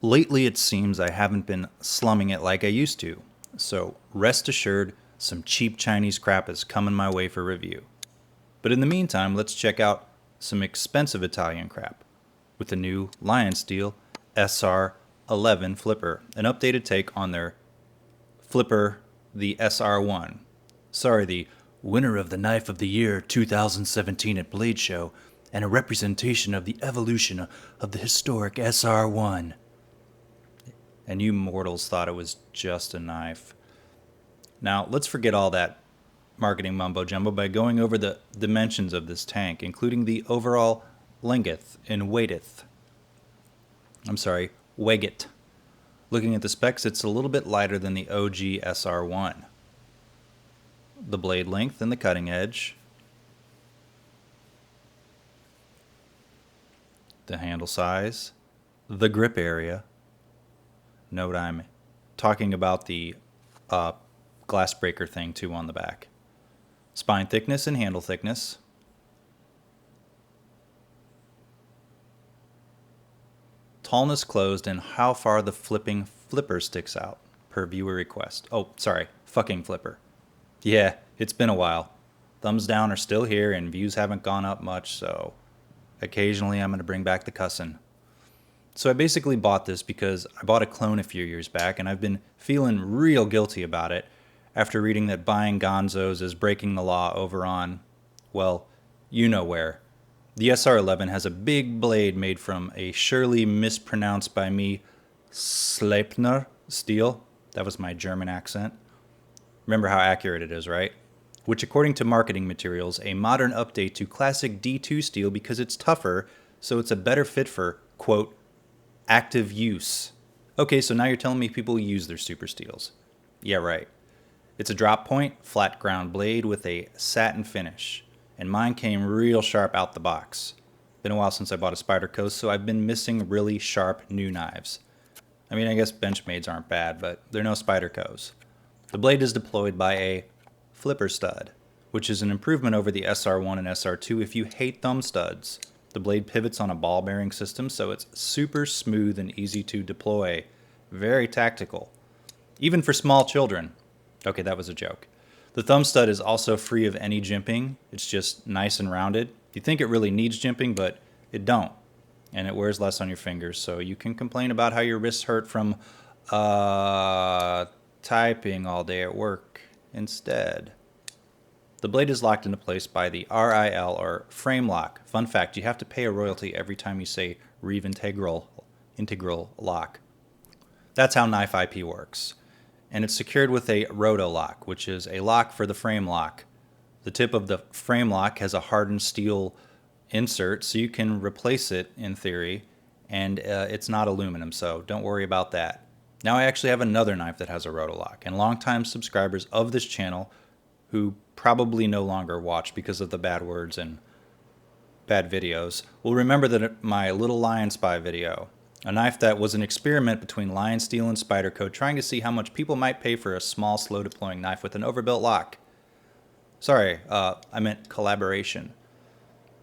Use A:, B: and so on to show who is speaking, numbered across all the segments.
A: Lately it seems I haven't been slumming it like I used to, so rest assured some cheap Chinese crap is coming my way for review. But in the meantime, let's check out some expensive Italian crap with the new LionSteel SR-11 flipper, an updated take on their flipper, the SR-1. Sorry, the winner of the Knife of the Year 2017 at Blade Show, and a representation of the evolution of the historic SR-1. And you mortals thought it was just a knife. Now, let's forget all that marketing mumbo-jumbo by going over the dimensions of this tank, including the overall length and weighteth. Weighet. Looking at the specs, it's a little bit lighter than the OG SR-1. The blade length and the cutting edge. The handle size. The grip area. Note I'm talking about the glass breaker thing too on the back. Spine thickness and handle thickness. Tallness closed and how far the flipping flipper sticks out per viewer request. Oh, sorry, fucking flipper. Yeah, it's been a while. Thumbs down are still here and views haven't gone up much, so occasionally I'm going to bring back the cussin'. So I basically bought this because I bought a clone a few years back and I've been feeling real guilty about it after reading that buying gonzos is breaking the law over on, well, you know where. The SR-11 has a big blade made from a surely mispronounced by me Sleipner steel. That was my German accent. Remember how accurate it is, right? Which according to marketing materials, a modern update to classic D2 steel because it's tougher, so it's a better fit for, quote, active use. Okay, so now you're telling me people use their super steels. Yeah, right. It's a drop point, flat ground blade with a satin finish. And mine came real sharp out the box. Been a while since I bought a Spider Coast, so I've been missing really sharp new knives. I mean, I guess Benchmades aren't bad, but they're no Spider Co's. The blade is deployed by a flipper stud, which is an improvement over the SR-1 and SR-2 if you hate thumb studs. The blade pivots on a ball bearing system, so it's super smooth and easy to deploy. Very tactical. Even for small children. Okay, that was a joke. The thumb stud is also free of any jimping. It's just nice and rounded. You think it really needs jimping, but it don't. And it wears less on your fingers, so you can complain about how your wrists hurt from typing all day at work instead. The blade is locked into place by the RIL, or Framelock. Fun fact, you have to pay a royalty every time you say Reeve Integral Lock. That's how knife IP works. And it's secured with a Rotolock, which is a lock for the frame lock. The tip of the frame lock has a hardened steel insert, so you can replace it in theory, and it's not aluminum, so don't worry about that. Now I actually have another knife that has a Rotolock, and longtime subscribers of this channel who probably no longer watch because of the bad words and bad videos will remember that my Little Lion Spy video, a knife that was an experiment between LionSteel and Spyderco trying to see how much people might pay for a small, slow-deploying knife with an overbuilt lock. Sorry, I meant collaboration.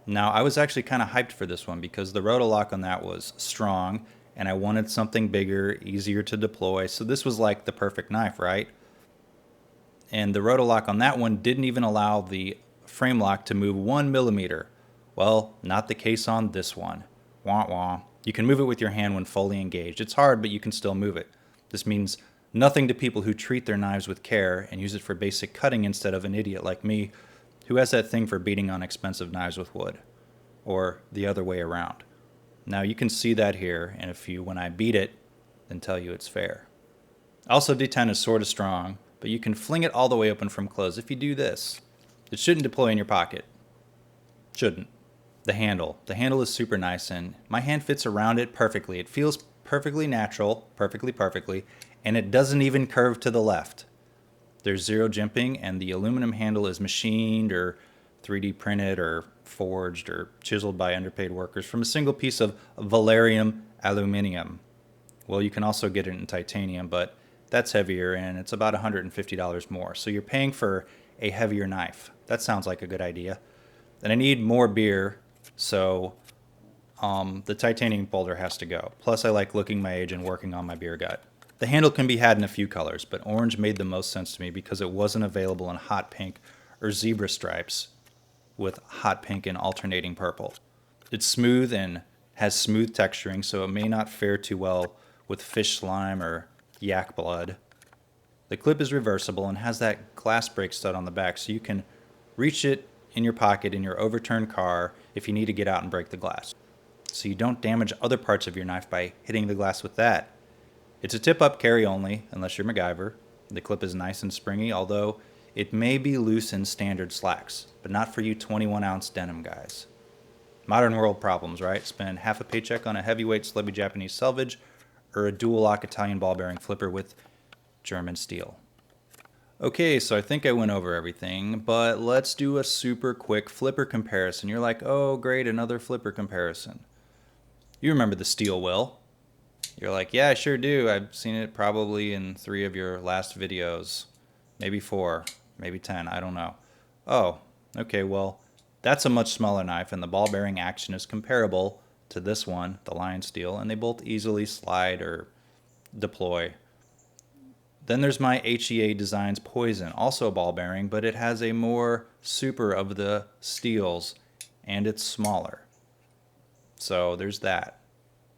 A: Now, I was actually kind of hyped for this one because the Rotolock on that was strong, and I wanted something bigger, easier to deploy, so this was like the perfect knife, right? And the Rotolock on that one didn't even allow the frame lock to move 1 millimeter. Well, not the case on this one. Wah wah. You can move it with your hand when fully engaged. It's hard, but you can still move it. This means nothing to people who treat their knives with care and use it for basic cutting instead of an idiot like me who has that thing for beating on expensive knives with wood. Or the other way around. Now you can see that here, and if you, when I beat it, then tell you it's fair. Also, D10 is sort of strong, but you can fling it all the way open from close if you do this. It shouldn't deploy in your pocket. Shouldn't. The handle. The handle is super nice, and my hand fits around it perfectly. It feels perfectly natural, perfectly, and it doesn't even curve to the left. There's zero jimping, and the aluminum handle is machined or 3D printed or forged or chiseled by underpaid workers from a single piece of Valerium aluminium. Well, you can also get it in titanium, but that's heavier, and it's about $150 more. So you're paying for a heavier knife. That sounds like a good idea. And I need more beer, so the titanium folder has to go. Plus I like looking my age and working on my beer gut. The handle can be had in a few colors, but orange made the most sense to me because it wasn't available in hot pink or zebra stripes with hot pink and alternating purple. It's smooth and has smooth texturing, so it may not fare too well with fish slime or yak blood. The clip is reversible and has that glass break stud on the back, so you can reach it in your pocket in your overturned car if you need to get out and break the glass. So you don't damage other parts of your knife by hitting the glass with that. It's a tip-up carry only, unless you're MacGyver. The clip is nice and springy, although it may be loose in standard slacks, but not for you 21-ounce denim guys. Modern world problems, right? Spend half a paycheck on a heavyweight slubby Japanese selvage or a dual-lock Italian ball bearing flipper with German steel. Okay, so I think I went over everything, but let's do a super quick flipper comparison. You're like, oh great, another flipper comparison. You remember the steel will. You're like, yeah, I sure do. I've seen it probably in 3 of your last videos. Maybe 4, maybe 10, I don't know. Oh, okay, well, that's a much smaller knife, and the ball bearing action is comparable to this one, the LionSteel, and they both easily slide or deploy. Then there's my HEA Designs Poison, also a ball bearing, but it has a more super of the steels, and it's smaller. So there's that.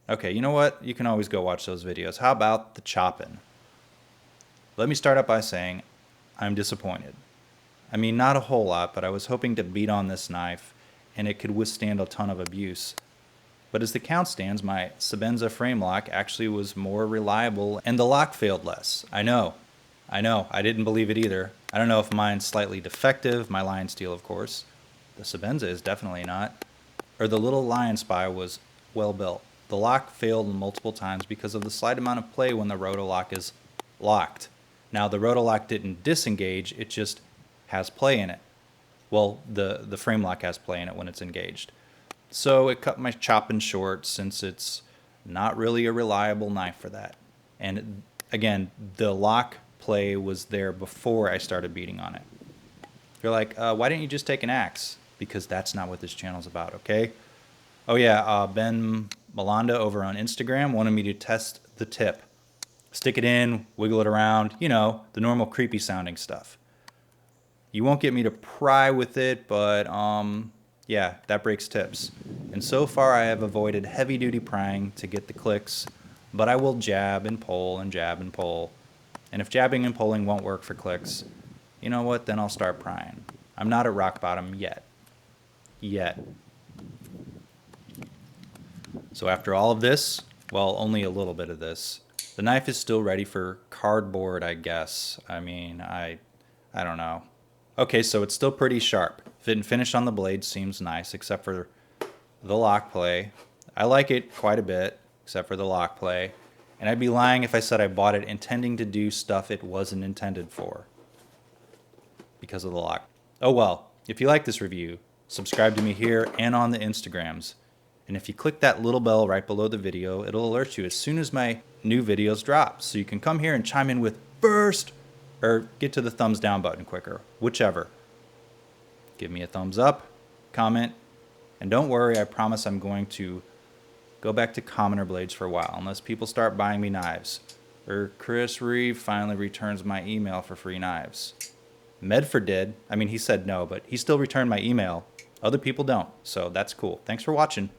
A: Okay, you know what? You can always go watch those videos. How about the chopping? Let me start out by saying I'm disappointed. I mean, not a whole lot, but I was hoping to beat on this knife and it could withstand a ton of abuse. But as the count stands, my Sebenza Framelock actually was more reliable and the lock failed less. I know, I didn't believe it either. I don't know if mine's slightly defective, my LionSteel of course. The Sebenza is definitely not. Or the little Lion Spy was well built. The lock failed multiple times because of the slight amount of play when the Rotolock is locked. Now the Rotolock didn't disengage, it just has play in it. Well, the Framelock has play in it when it's engaged. So it cut my chopping short since it's not really a reliable knife for that. And again, the lock play was there before I started beating on it. You're like, why didn't you just take an axe? Because that's not what this channel's about, okay? Oh yeah, Ben Malanda over on Instagram wanted me to test the tip. Stick it in, wiggle it around, you know, the normal creepy sounding stuff. You won't get me to pry with it, but yeah, that breaks tips. And so far I have avoided heavy duty prying to get the clicks, but I will jab and pull and jab and pull. And if jabbing and pulling won't work for clicks, you know what, then I'll start prying. I'm not at rock bottom yet. So after all of this, well, only a little bit of this, the knife is still ready for cardboard, I guess. I mean, I don't know. Okay, so it's still pretty sharp. Fit and finish on the blade seems nice, except for the lock play. I like it quite a bit, except for the lock play. And I'd be lying if I said I bought it intending to do stuff it wasn't intended for, because of the lock. Oh well, if you like this review, subscribe to me here and on the Instagrams. And if you click that little bell right below the video, it'll alert you as soon as my new videos drop. So you can come here and chime in with first, or get to the thumbs down button quicker, whichever. Give me a thumbs up, comment, and don't worry, I promise I'm going to go back to commoner blades for a while, unless people start buying me knives. Or Chris Reeve finally returns my email for free knives. Medford did. I mean, he said no, but he still returned my email. Other people don't, so that's cool. Thanks for watching.